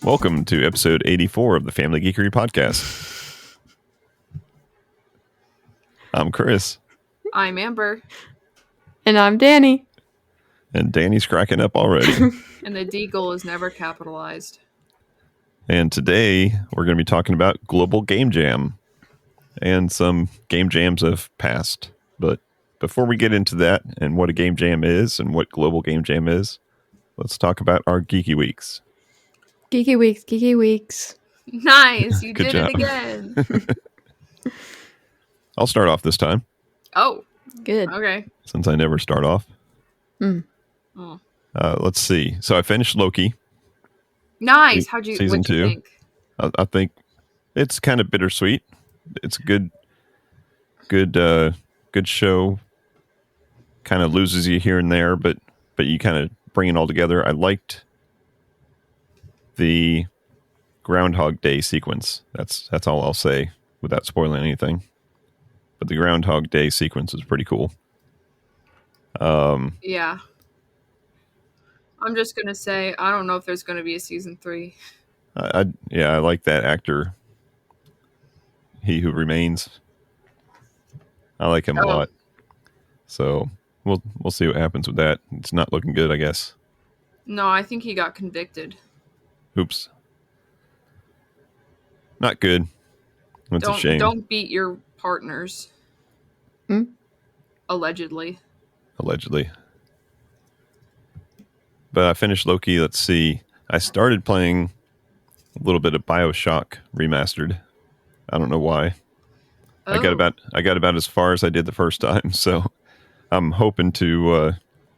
Welcome to episode 84 of the Family Geekery Podcast. I'm Chris. I'm Amber. And I'm Danny. And Danny's cracking up already. And the Deagle is never capitalized. And today we're going to be talking about Global Game Jam and some game jams have passed. But before we get into that and what a game jam is and what Global Game Jam is, let's talk about our Geeky Weeks. Geeky Weeks, Geeky Weeks. Nice, you Good did job. it again. I'll start off this time. Oh, Good. okay. Since I never start off. Oh. Let's see. So I finished Loki. Nice. What'd Season you 2. think? I think it's kind of bittersweet. It's a good show. Kind of loses you here and there, but you kind of bring it all together. I liked the Groundhog Day sequence. That's all I'll say without spoiling anything. But the Groundhog Day sequence is pretty cool. Yeah. I'm just going to say, I don't know if there's going to be a season 3. I like that actor. He Who Remains. I like him a lot. So we'll see what happens with that. It's not looking good, I guess. No, I think he got convicted. Oops. Not good. That's a shame. Don't beat your partners. Allegedly. But I finished Loki. Let's see. I started playing a little bit of BioShock Remastered. I don't know why. Oh. I got about as far as I did the first time, so I'm hoping to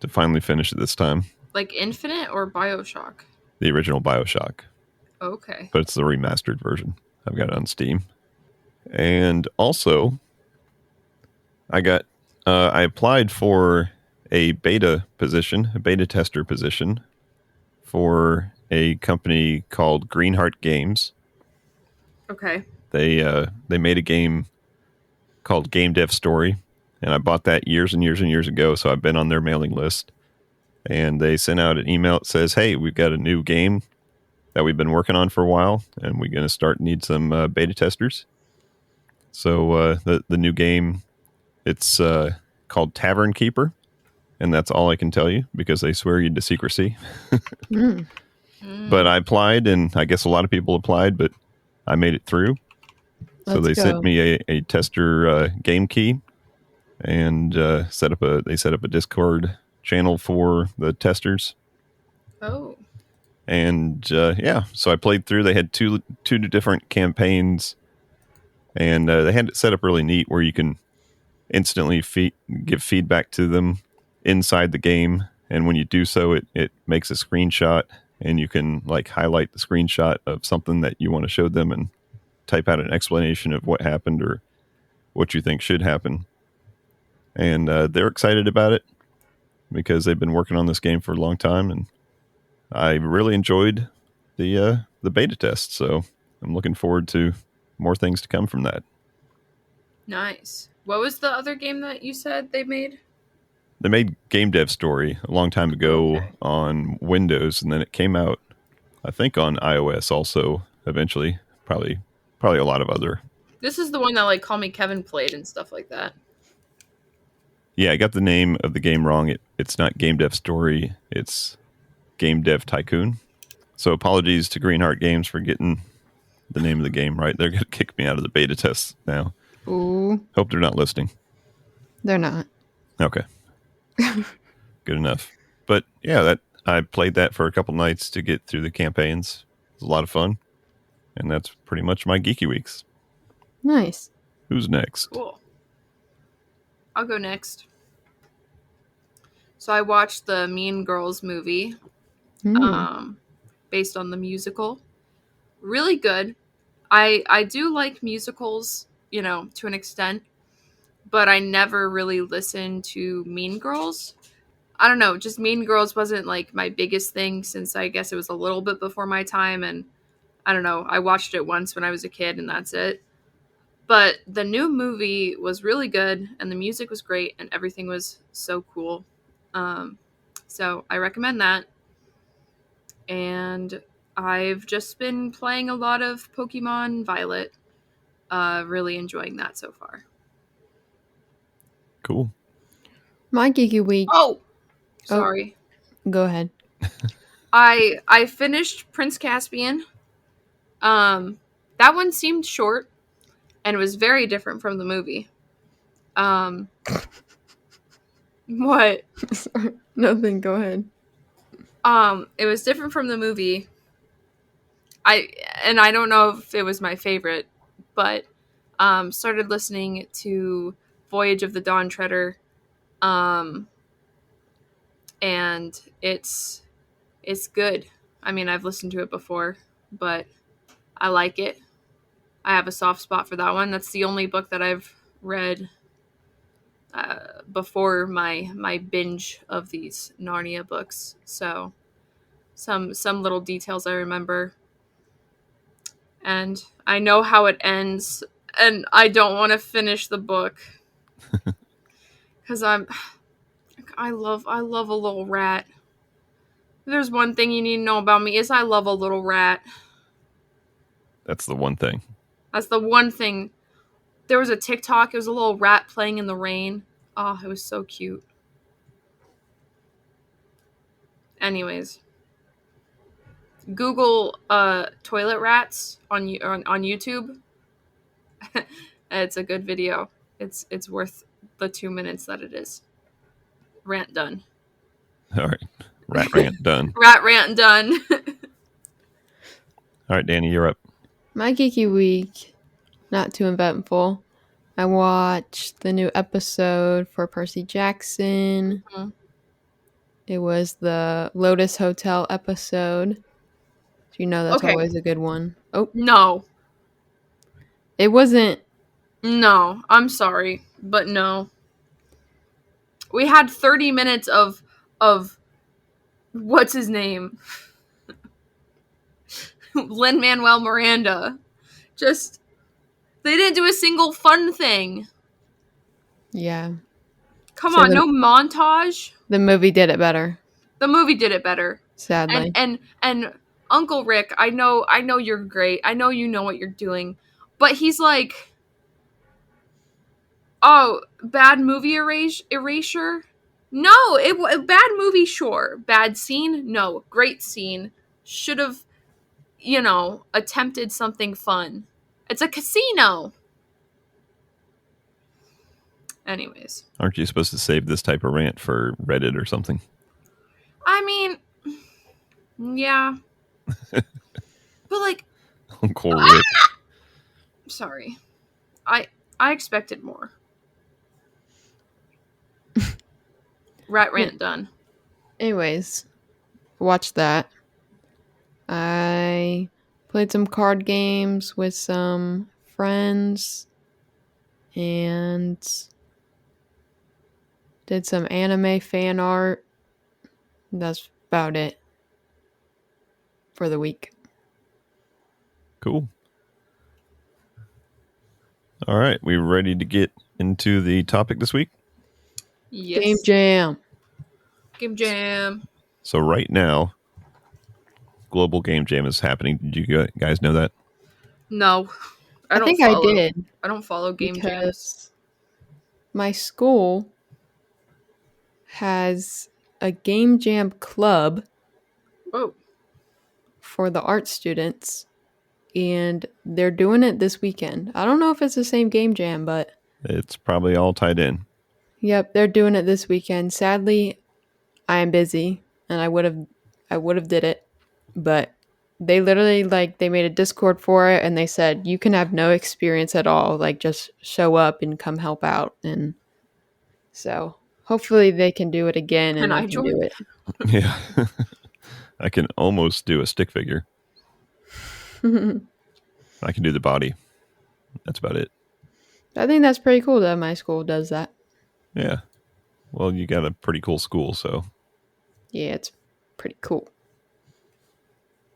finally finish it this time. Like Infinite or BioShock? The original BioShock. Okay. But it's the remastered version. I've got it on Steam. And also, I applied for a beta tester position for a company called Greenheart Games. Okay. They made a game called Game Dev Story, and I bought that years and years and years ago, so I've been on their mailing list. And they sent out an email that says, hey, we've got a new game that we've been working on for a while, and we're going to need some beta testers. So the new game, it's called Tavern Keeper, and that's all I can tell you because they swear you to secrecy. But I applied, and I guess a lot of people applied, but I made it through. So they sent me a tester game key, and they set up a Discord channel for the testers. Oh. And so I played through. They had two different campaigns, and they had it set up really neat where you can instantly give feedback to them inside the game. And when you do so, it makes a screenshot, and you can like highlight the screenshot of something that you want to show them and type out an explanation of what happened or what you think should happen. And they're excited about it because they've been working on this game for a long time, and I really enjoyed the beta test. So I'm looking forward to more things to come from that. Nice. What was the other game that you said they made? They made Game Dev Story a long time ago on Windows, and then it came out, I think, on iOS also eventually. Probably a lot of other. This is the one that like Call Me Kevin played and stuff like that. Yeah, I got the name of the game wrong. It's not Game Dev Story. It's Game Dev Tycoon. So apologies to Greenheart Games for getting the name of the game right. They're going to kick me out of the beta test now. Ooh. Hope they're not listening. They're not. Okay. Good enough. But yeah, I played that for a couple nights to get through the campaigns. It was a lot of fun. And that's pretty much my Geeky Weeks. Nice. Who's next? Cool. I'll go next. So I watched the Mean Girls movie, based on the musical. Really good. I do like musicals, to an extent, but I never really listened to Mean Girls. I don't know, just Mean Girls wasn't like my biggest thing since I guess it was a little bit before my time, and I don't know, I watched it once when I was a kid and that's it. But the new movie was really good, and the music was great, and everything was so cool. So I recommend that. And I've just been playing a lot of Pokemon Violet. Really enjoying that so far. Cool. My geeky week. Oh, sorry. Go ahead. I finished Prince Caspian. That one seemed short, and it was very different from the movie. What? Sorry. Nothing. Go ahead. It was different from the movie. I don't know if it was my favorite, but started listening to Voyage of the Dawn Treader, and it's good. I mean, I've listened to it before, but I like it. I have a soft spot for that one. That's the only book that I've read before my binge of these Narnia books. So some little details I remember, and I know how it ends, and I don't want to finish the book because I love a little rat. If there's one thing you need to know about me is I love a little rat. That's the one thing. That's the one thing. There was a TikTok. It was a little rat playing in the rain. Oh, it was so cute. Anyways, Google toilet rats on YouTube. It's a good video. It's worth the 2 minutes that it is. Rant done. All right. Rat rant done. Rat rant done. All right, Danny, you're up. My geeky week, not too eventful. I watched the new episode for Percy Jackson. Mhm. It was the Lotus Hotel episode. You know that's Okay. always a good one. Oh, No. it wasn't. No. I'm sorry, but no. We had 30 minutes of what's his name? Lin-Manuel Miranda. Just they didn't do a single fun thing. Yeah. Come So on, no montage. The movie did it better, The movie did it better. sadly. And Uncle Rick, I know you're great. I know you know what you're doing. But he's like, oh, bad movie erasure? No, bad movie, sure. Bad scene? No. Great scene. Should have, attempted something fun. It's a casino. Anyways. Aren't you supposed to save this type of rant for Reddit or something? I mean, yeah. But like, Uncle Rick. sorry. I expected more. Rat rant done. Anyways, watch that. I played some card games with some friends and did some anime fan art. That's about it for the week. Cool. All right. We ready to get into the topic this week? Yes. Game Jam. Game Jam. So right now, Global Game Jam is happening. Did you guys know that? No. I think I did. I don't follow game jams. Because my school has a Game Jam club Whoa. for the art students, and they're doing it this weekend. I don't know if it's the same Game Jam, but It's probably all tied in. yep, they're doing it this weekend. Sadly, I am busy, and I would have did it, but they literally they made a Discord for it, and they said you can have no experience at all, just show up and come help out, and so hopefully they can do it again, and I can do it. Yeah. I can almost do a stick figure. I can do the body. That's about it. I think that's pretty cool that my school does that. Yeah. Well, you got a pretty cool school, so. Yeah, it's pretty cool.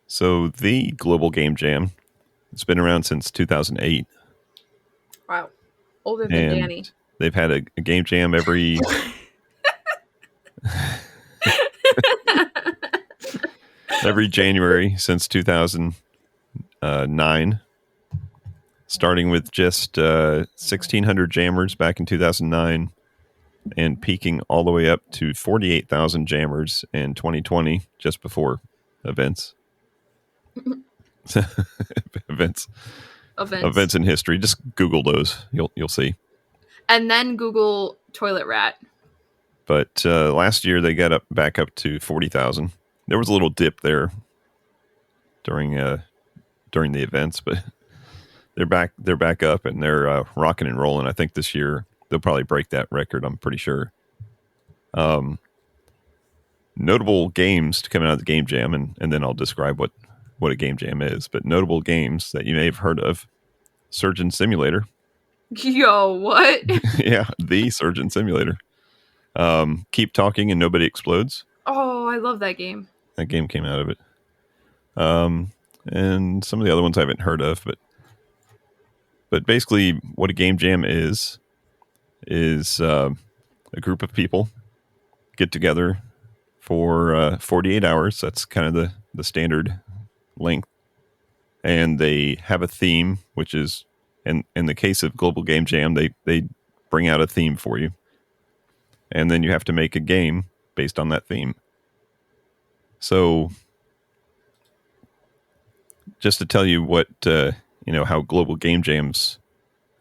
So the Global Game Jam, it's been around since 2008. Wow. Older than And Danny. they've had a game jam every... every January since 2009, starting with just 1,600 jammers back in 2009 and peaking all the way up to 48,000 jammers in 2020, just before events. events in history. Just Google those. You'll see. And then Google toilet rat. But last year they got back up to 40,000. There was a little dip there during the events, but they're back up and they're rocking and rolling. I think this year they'll probably break that record. I'm pretty sure. Notable games to come out of the Game Jam, and then I'll describe what a Game Jam is. But notable games that you may have heard of: Surgeon Simulator. Yo, what? Yeah, the Surgeon Simulator. Keep Talking and Nobody Explodes. Oh, I love that game. That game came out of it. And some of the other ones I haven't heard of, but basically what a Game Jam is a group of people get together for 48 hours. That's kind of the standard length. And they have a theme, which is, in the case of Global Game Jam, they bring out a theme for you. And then you have to make a game based on that theme. So just to tell you what, how Global Game Jam's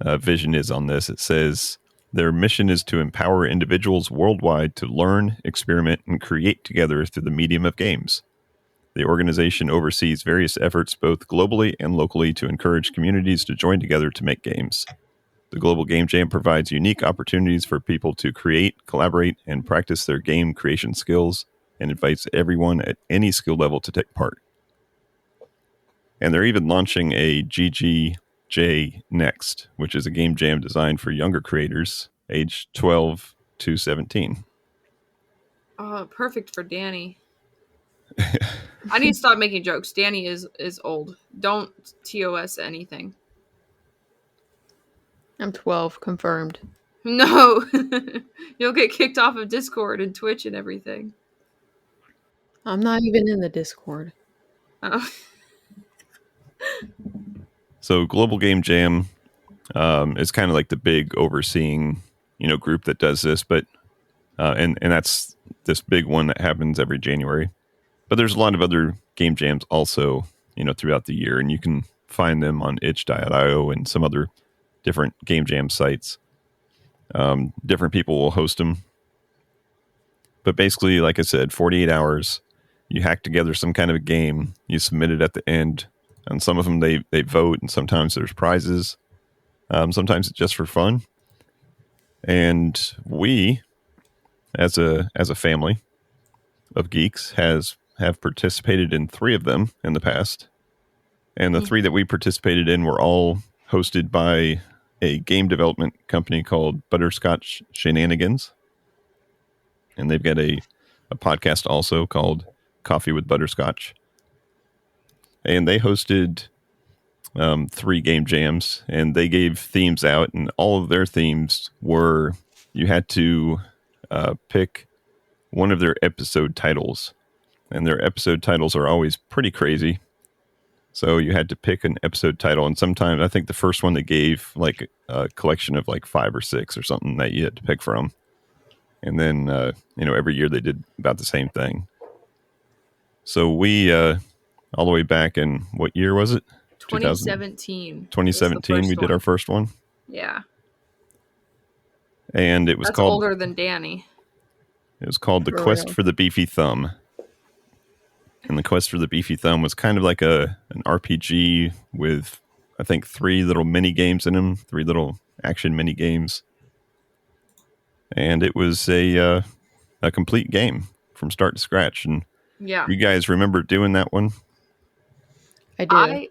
vision is on this, it says their mission is to empower individuals worldwide to learn, experiment, and create together through the medium of games. The organization oversees various efforts both globally and locally to encourage communities to join together to make games. The Global Game Jam provides unique opportunities for people to create, collaborate, and practice their game creation skills, and invites everyone at any skill level to take part. And they're even launching a GGJ Next, which is a game jam designed for younger creators aged 12 to 17. Oh, perfect for Danny. I need to stop making jokes. Danny is old. Don't TOS anything. I'm 12, confirmed. No. You'll get kicked off of Discord and Twitch and everything. I'm not even in the Discord. Oh. So Global Game Jam is kind of like the big overseeing, group that does this, but and that's this big one that happens every January. But there's a lot of other game jams also, throughout the year, and you can find them on itch.io and some other different game jam sites. Different people will host them. But basically, like I said, 48 hours, you hack together some kind of a game, you submit it at the end, and some of them they vote, and sometimes there's prizes. Sometimes it's just for fun. And we, as a family of geeks, have participated in 3 of them in the past. And the 3 that we participated in were all hosted by a game development company called Butterscotch Shenanigans. And they've got a podcast also called Coffee with Butterscotch. And they hosted 3 game jams, and they gave themes out, and all of their themes were, you had to pick one of their episode titles. And their episode titles are always pretty crazy. So you had to pick an episode title, and sometimes I think the first one they gave like a collection of like 5 or 6 or something that you had to pick from. And then, every year they did about the same thing. So we, all the way back in, what year was it? 2017. 2017, we did our first one. Yeah. And it was That's called... older than Danny. It was called The Quest for the Beefy Thumb. And The Quest for the Beefy Thumb was kind of like an RPG with, I think, 3 little mini games in them, 3 little action mini games. And it was a complete game from start to scratch. And yeah, you guys remember doing that one? I do.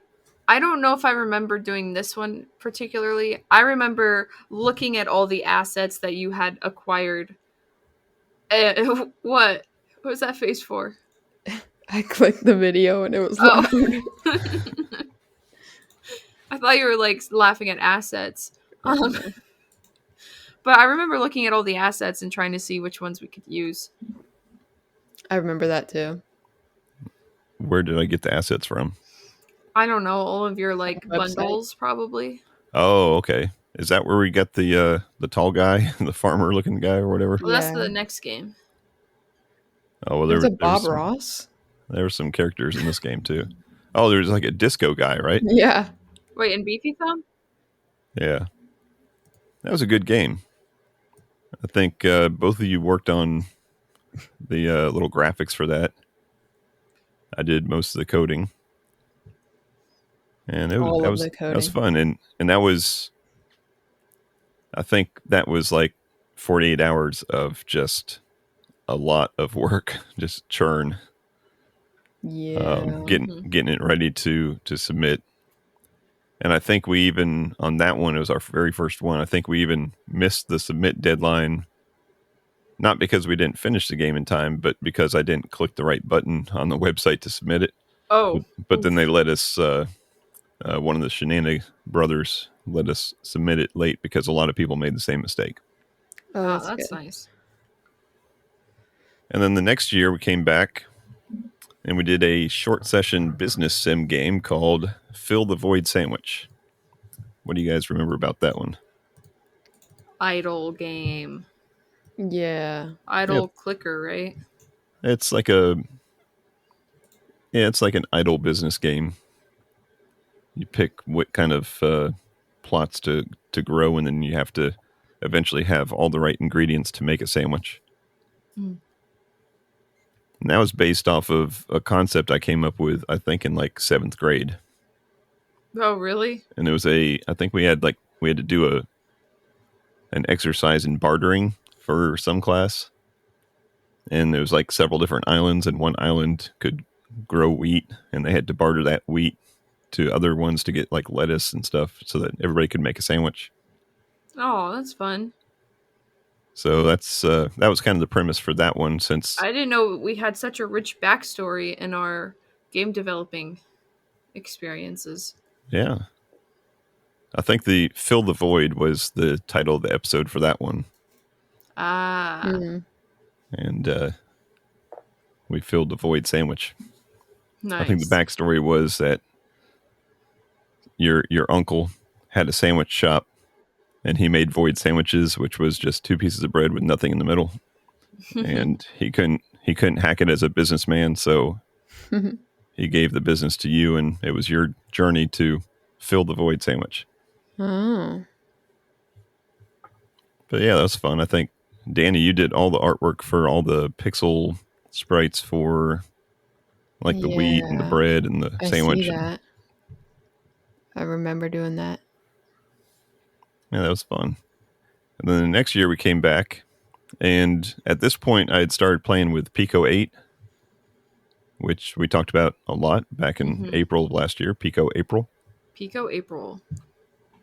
I don't know if I remember doing this one particularly. I remember looking at all the assets that you had acquired. What was that face for? I clicked the video and it was loud. I thought you were like laughing at assets. But I remember looking at all the assets and trying to see which ones we could use. I remember that too. where did I get the assets from? I don't know, all of your Website. bundles probably. Oh, okay. Is that where we got the tall guy, the farmer looking guy or whatever? Well, that's Yeah. the next game. Oh, well, There's a there Bob was some, Ross. there were some characters in this game too. Oh, there's like a disco guy, right? Yeah. Wait, and Beefy Thumb? Yeah, that was a good game. I think both of you worked on the little graphics for that. I did most of the coding, and All of the that was coding. fun. And that was, I think that was like 48 hours of just a lot of work, just churn, Yeah. getting it ready to submit. And I think we even on that one, it was our very first one. I think we even missed the submit deadline, not because we didn't finish the game in time, but because I didn't click the right button on the website to submit it. Oh. But then they let us, one of the Shenanigans brothers let us submit it late because a lot of people made the same mistake. Oh, Oh, that's that's good. nice. And then the next year we came back and we did a short session business sim game called Fill the Void Sandwich. What do you guys remember about that one? Idle game. Yeah. Idle clicker, right? It's like it's like an idle business game. You pick what kind of plots to grow, and then you have to eventually have all the right ingredients to make a sandwich. Mm. And that was based off of a concept I came up with, I think, in like 7th grade. Oh, really? And it was I think we had to do an exercise in bartering for some class. And there was like several different islands, and one island could grow wheat, and they had to barter that wheat to other ones to get like lettuce and stuff so that everybody could make a sandwich. Oh, that's fun. So that was kind of the premise for that one, since I didn't know we had such a rich backstory in our game developing experiences. yeah. I think the Fill the Void was the title of the episode for that one. Ah. Mm. And we filled the void sandwich. Nice. I think the backstory was that your uncle had a sandwich shop, and he made void sandwiches, which was just 2 pieces of bread with nothing in the middle. And he couldn't hack it as a businessman, so he gave the business to you, and it was your journey to fill the void sandwich. Oh. But yeah, that was fun. I think, Danny, you did all the artwork for all the pixel sprites for like the wheat and the Yeah. bread and the I sandwich. see that. I remember doing that. Yeah, that was fun. And then the next year we came back, and at this point I had started playing with Pico 8, which we talked about a lot back in April of last year, Pico April. Pico April.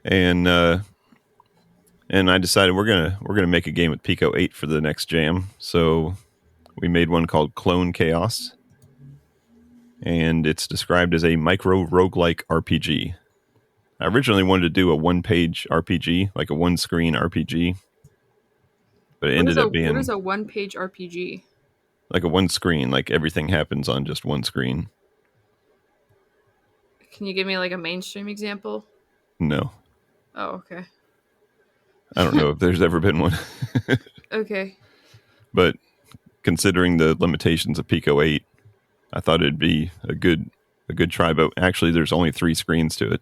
And I decided we're gonna make a game with Pico 8 for the next jam. So we made one called Clone Chaos, and it's described as a micro roguelike RPG. I originally wanted to do a 1-page RPG, like a 1-screen RPG, but it ended up being what is a 1-page RPG? like a 1-screen, like everything happens on just 1 screen. Can you give me like a mainstream example? No, Oh, okay. I don't know if there's ever been one. Okay. But considering the limitations of Pico 8, I thought it'd be a good try. But actually, there's only 3 screens to it.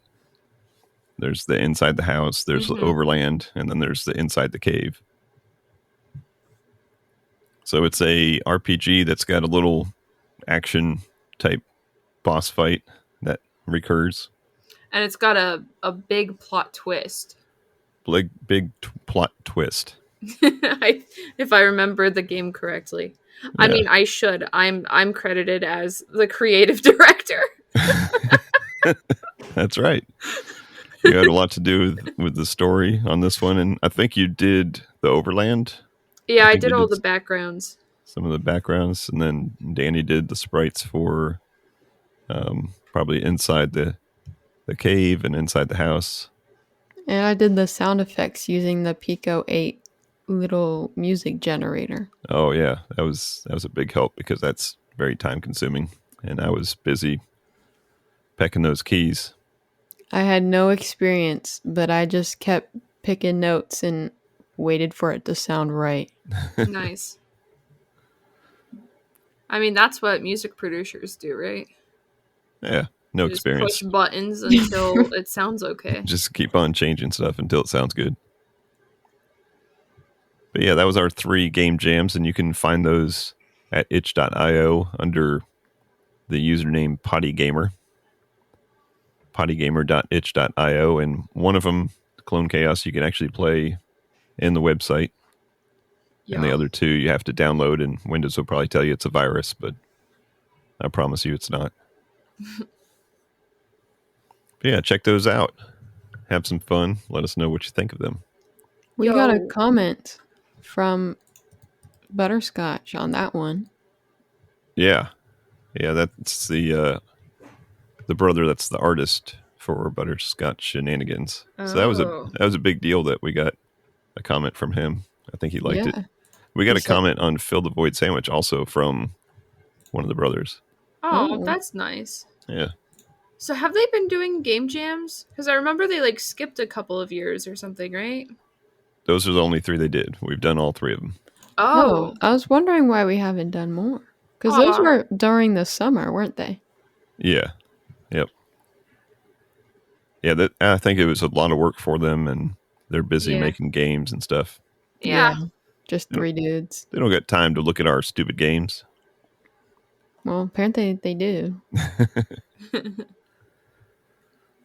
There's the inside the house, there's the overland, and then there's the inside the cave. So it's a RPG that's got a little action type boss fight that recurs. And it's got a big plot twist. Big plot twist. If I remember the game correctly. Yeah. I mean, I should. I'm credited as the creative director. That's right. You had a lot to do with the story on this one, and I think you did the overland. Yeah, I did all the backgrounds. Some of the backgrounds, and then Danny did the sprites for probably inside the cave and inside the house. And I did the sound effects using the Pico 8 little music generator. Oh yeah, that was a big help because that's very time consuming. and I was busy pecking those keys. I had no experience, but I just kept picking notes and waited for it to sound right. Nice. I mean, that's what music producers do, right? Yeah, no You just experience. push buttons until it sounds okay. Just keep on changing stuff until it sounds good. But yeah, that was our 3 game jams, and you can find those at itch.io under the username pottygamer. pottygamer.itch.io, and one of them, Clone Chaos, you can actually play in the website. And the other 2 you have to download, and Windows will probably tell you it's a virus, but I promise you it's not. But yeah, check those out. Have some fun. Let us know what you think of them. We got a comment from Butterscotch on that one. Yeah, that's the brother that's the artist for Butterscotch Shenanigans. So that was a big deal that we got a comment from him. I think he liked it. We got a comment on Fill the Void Sandwich also from one of the brothers. Oh, that's nice. Yeah. So have they been doing game jams? Because I remember they like skipped a couple of years or something, right? Those are the only 3 they did. We've done all 3 of them. Oh, I was wondering why we haven't done more. Because those were during the summer, weren't they? Yeah. Yep. Yeah, I think it was a lot of work for them, and they're busy making games and stuff. Yeah. Just 3 dudes. They don't get time to look at our stupid games. Well, apparently they do.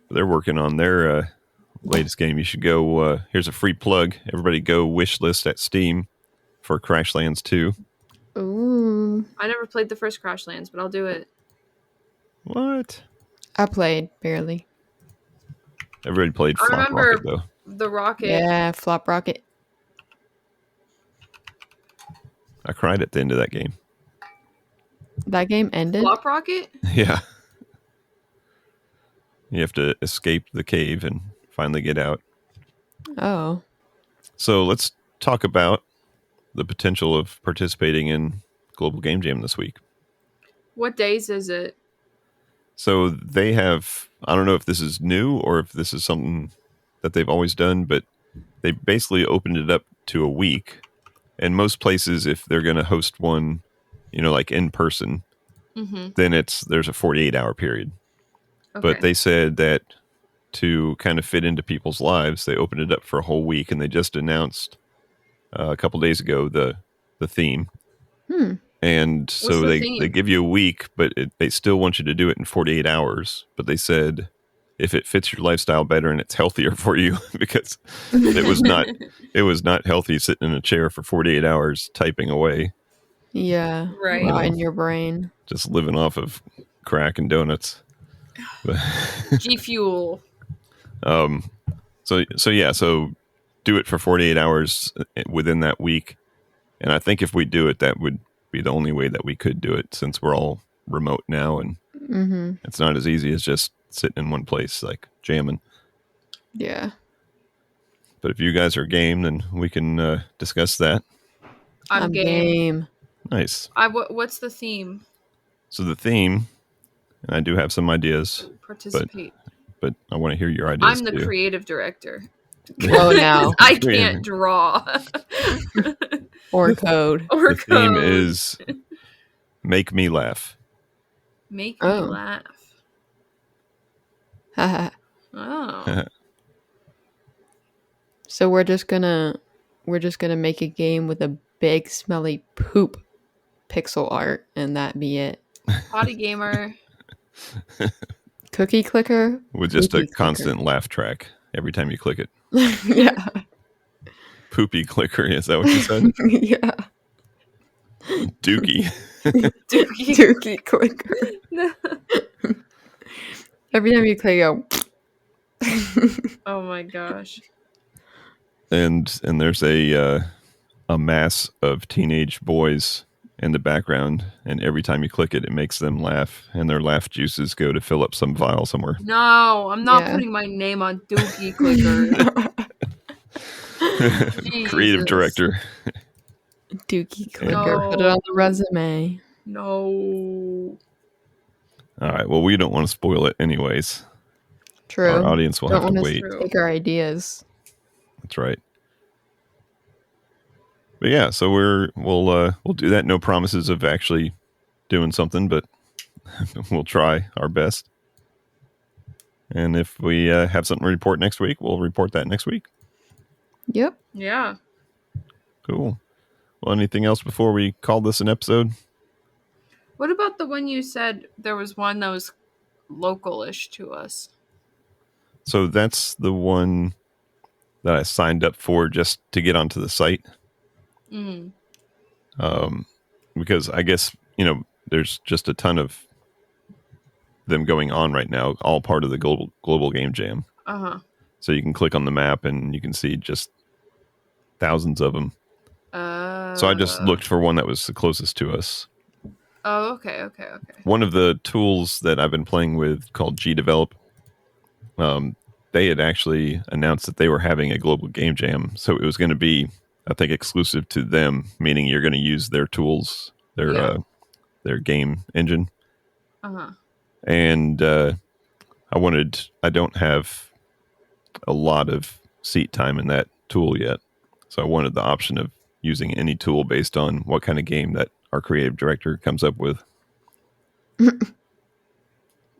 They're working on their latest game. You should go. Here's a free plug. Everybody go wish list at Steam for Crashlands 2. Ooh. I never played the first Crashlands, but I'll do it. What? I played barely. Everybody played Flop Rocket, though. The Rocket. Yeah, Flop Rocket. I cried at the end of that game. That game ended? Flop Rocket? Yeah. You have to escape the cave and finally get out. Oh. So let's talk about the potential of participating in Global Game Jam this week. What days is it? So they have, I don't know if this is new or if this is something that they've always done, but they basically opened it up to a week. And most places, if they're going to host one, like in person, then there's a 48-hour period. Okay. But they said that to kind of fit into people's lives, they opened it up for a whole week, and they just announced a couple days ago the theme. And so they give you a week, but they still want you to do it in 48 hours. But they said if it fits your lifestyle better and it's healthier for you, because it was not healthy sitting in a chair for 48 hours typing away. Yeah, right. In your brain. Just living off of crack and donuts. G Fuel. So do it for 48 hours within that week. And I think if we do it, that would be the only way that we could do it, since we're all remote now, and it's not as easy as just sitting in one place like jamming. Yeah. But if you guys are game, then we can discuss that. I'm game. Nice. What's the theme? So the theme, and I do have some ideas. Participate. But I want to hear your ideas. I'm the creative director. Oh, no. I can't draw. Or code. The theme is Make Me Laugh. Make me laugh. Oh. So we're just gonna make a game with a big smelly poop pixel art, and that be it. Potty gamer. Cookie clicker with just a constant laugh track every time you click it. Yeah. Poopy clicker, is that what you said? Yeah. Dookie. Dookie clicker. No. Every time you click, go. Oh my gosh. And there's a mass of teenage boys in the background, and every time you click it, it makes them laugh, and their laugh juices go to fill up some vial somewhere. No, I'm not putting my name on Dookie Clicker. Creative director. Dookie Clicker. No. Put it on the resume. No. All right. Well, we don't want to spoil it anyways. True. Our audience will Don't have to want wait. True. take our ideas. That's right. But yeah, so we'll do that. No promises of actually doing something, but we'll try our best. And if we have something to report next week, we'll report that next week. Yep. Yeah. Cool. Well, anything else before we call this an episode? What about the one you said there was one that was local-ish to us? So that's the one that I signed up for just to get onto the site. Mm. Because I guess, there's just a ton of them going on right now, all part of the global game jam. Uh-huh. So you can click on the map and you can see just thousands of them. So I just looked for one that was the closest to us. Oh, okay. One of the tools that I've been playing with called gdevelop, they had actually announced that they were having a global game jam. So it was going to be, I think, exclusive to them, meaning you're going to use their tools, their game engine. Uh-huh. And I don't have a lot of seat time in that tool yet. So I wanted the option of using any tool based on what kind of game that our creative director comes up with. Yeah.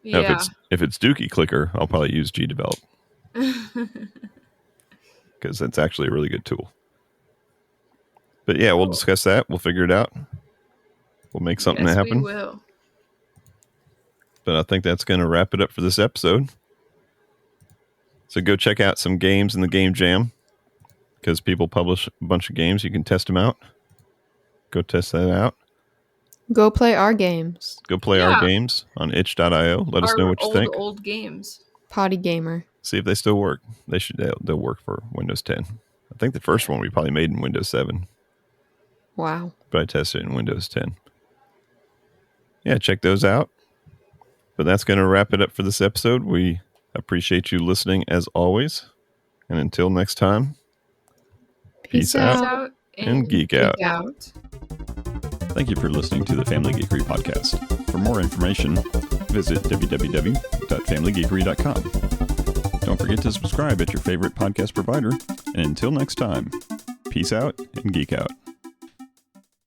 Now, if it's Dookie Clicker, I'll probably use gdevelop. Because that's actually a really good tool. But yeah, we'll discuss that. We'll figure it out. We'll make something happen. We will. But I think that's going to wrap it up for this episode. So go check out some games in the Game Jam. Because people publish a bunch of games. You can test them out. Go test that out. Go play our games. Go play our games on itch.io. Let us know what you think. Old games. Potty Gamer. See if they still work. They'll work for Windows 10. I think the first one we probably made in Windows 7. Wow. But I tested it in Windows 10. Yeah, check those out. But that's going to wrap it up for this episode. We appreciate you listening as always. And until next time, peace out and geek out. Thank you for listening to the Family Geekery podcast. For more information, visit www.familygeekery.com. Don't forget to subscribe at your favorite podcast provider. And until next time, peace out and geek out.